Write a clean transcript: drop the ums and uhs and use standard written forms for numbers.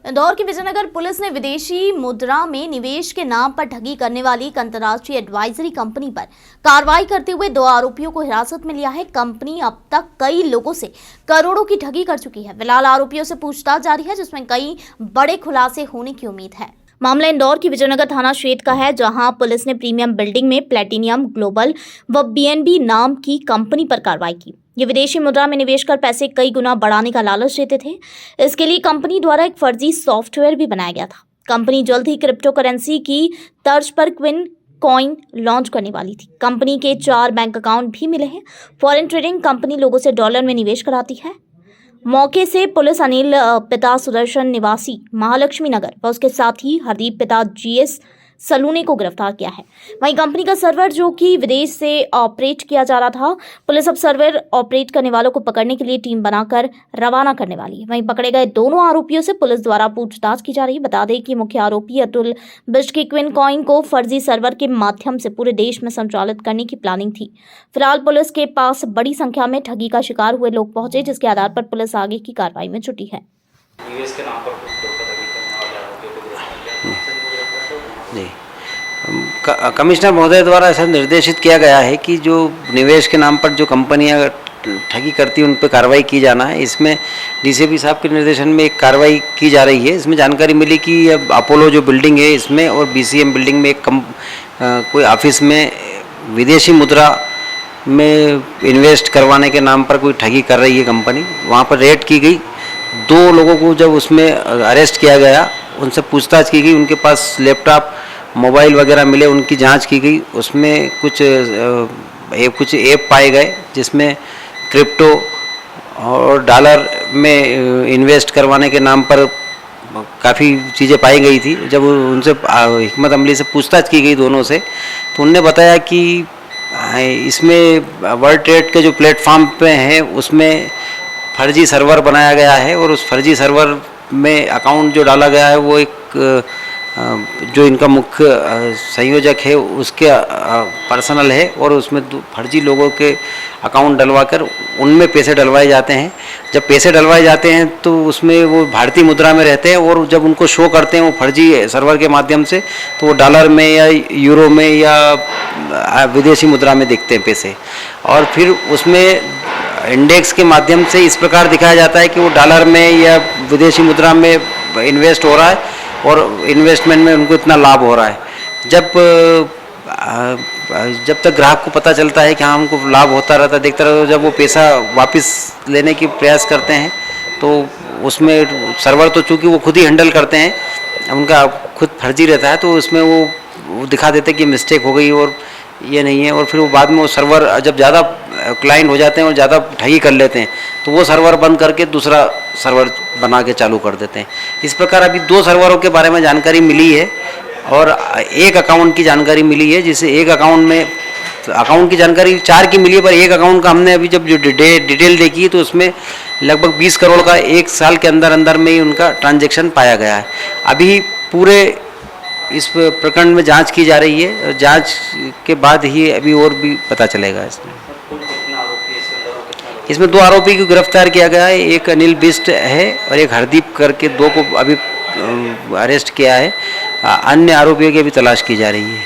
इंदौर की विजयनगर पुलिस ने विदेशी मुद्रा में निवेश के नाम पर ठगी करने वाली एक अंतर्राष्ट्रीय एडवाइजरी कंपनी पर कार्रवाई करते हुए 2 आरोपियों को हिरासत में लिया है। कंपनी अब तक कई लोगों से करोड़ों की ठगी कर चुकी है। फिलहाल आरोपियों से पूछताछ जारी है, जिसमें कई बड़े खुलासे होने की उम्मीद है। मामला इंदौर की विजयनगर थाना क्षेत्र का है, जहां पुलिस ने प्रीमियम बिल्डिंग में प्लेटिनियम ग्लोबल व बीएनबी नाम की कंपनी पर कार्रवाई की। ये विदेशी मुद्रा में निवेश कर पैसे कई गुना बढ़ाने का लालच देते थे। इसके लिए कंपनी द्वारा एक फर्जी सॉफ्टवेयर भी बनाया गया था। कंपनी जल्द ही क्रिप्टो करेंसी की तर्ज पर क्विन कॉइन लॉन्च करने वाली थी। कंपनी के 4 बैंक अकाउंट भी मिले हैं। फॉरेन ट्रेडिंग कंपनी लोगों से डॉलर में निवेश कराती है। मौके से पुलिस अनिल पिता सुदर्शन निवासी महालक्ष्मी नगर व उसके साथ ही हरदीप पिता जीएस सलूने को गिरफ्तार किया है। वहीं कंपनी का सर्वर जो कि विदेश से ऑपरेट किया जा रहा था, पुलिस अब सर्वर ऑपरेट करने वालों को पकड़ने के लिए टीम बनाकर रवाना करने वाली है। वहीं पकड़े गए दोनों आरोपियों से पुलिस द्वारा पूछताछ की जा रही है। बता दें कि मुख्य आरोपी अतुल बिष्ट की क्विन कॉइन को फर्जी सर्वर के माध्यम से पूरे देश में संचालित करने की प्लानिंग थी। फिलहाल पुलिस के पास बड़ी संख्या में ठगी का शिकार हुए लोग पहुंचे, जिसके आधार पर पुलिस आगे की कार्रवाई में जुटी है। जी, कमिश्नर महोदय द्वारा ऐसा निर्देशित किया गया है कि जो निवेश के नाम पर जो कंपनियां ठगी करती हैं उन पर कार्रवाई की जाना है। इसमें डीसीपी साहब के निर्देशन में एक कार्रवाई की जा रही है। इसमें जानकारी मिली कि अपोलो जो बिल्डिंग है इसमें और बीसीएम बिल्डिंग में एक कोई ऑफिस में विदेशी मुद्रा में इन्वेस्ट करवाने के नाम पर कोई ठगी कर रही है कंपनी। वहाँ पर रेड की गई। 2 लोगों को जब उसमें अरेस्ट किया गया, उनसे पूछताछ की गई, उनके पास लैपटॉप मोबाइल वगैरह मिले, उनकी जांच की गई। उसमें कुछ ऐप पाए गए जिसमें क्रिप्टो और डॉलर में इन्वेस्ट करवाने के नाम पर काफ़ी चीज़ें पाई गई थी। जब उनसे हिकमत अमली से पूछताछ की गई दोनों से, तो उनने बताया कि इसमें वर्ल्ड ट्रेड के जो प्लेटफॉर्म पे हैं उसमें फर्जी सर्वर बनाया गया है और उस फर्जी सर्वर में अकाउंट जो डाला गया है वो एक जो इनका मुख्य संयोजक है उसके पर्सनल है और उसमें फर्जी लोगों के अकाउंट डलवाकर उनमें पैसे डलवाए जाते हैं। जब पैसे डलवाए जाते हैं तो उसमें वो भारतीय मुद्रा में रहते हैं और जब उनको शो करते हैं वो फर्जी सर्वर के माध्यम से, तो वो डॉलर में या यूरो में या विदेशी मुद्रा में दिखते हैं पैसे। और फिर उसमें इंडेक्स के माध्यम से इस प्रकार दिखाया जाता है कि वो डॉलर में या विदेशी मुद्रा में इन्वेस्ट हो रहा है और इन्वेस्टमेंट में उनको इतना लाभ हो रहा है। जब तक ग्राहक को पता चलता है कि हाँ हमको लाभ होता रहता, देखता रहता, जब वो पैसा वापस लेने की प्रयास करते हैं तो उसमें सर्वर तो चूँकि वो खुद ही हैंडल करते हैं, उनका खुद फर्जी रहता है, तो उसमें वो दिखा देते हैं कि मिस्टेक हो गई और ये नहीं है। और फिर वो बाद में वो सर्वर जब ज़्यादा क्लाइंट हो जाते हैं और ज़्यादा ठगी कर लेते हैं तो वो सर्वर बंद करके दूसरा सर्वर बना के चालू कर देते हैं। इस प्रकार अभी 2 सर्वरों के बारे में जानकारी मिली है और 1 अकाउंट की जानकारी मिली है, जिसे 1 अकाउंट में अकाउंट की जानकारी 4 की मिली है, पर 1 अकाउंट का हमने अभी जब जो डिटेल देखी तो उसमें लगभग 20 करोड़ का 1 साल के अंदर में ही उनका ट्रांजैक्शन पाया गया है। अभी पूरे इस प्रकरण में जांच की जा रही है और जांच के बाद ही अभी और भी पता चलेगा। इसमें 2 आरोपी को गिरफ्तार किया गया है। एक अनिल बिष्ट है और एक हरदीप करके 2 को अभी अरेस्ट किया है। अन्य आरोपियों की अभी तलाश की जा रही है।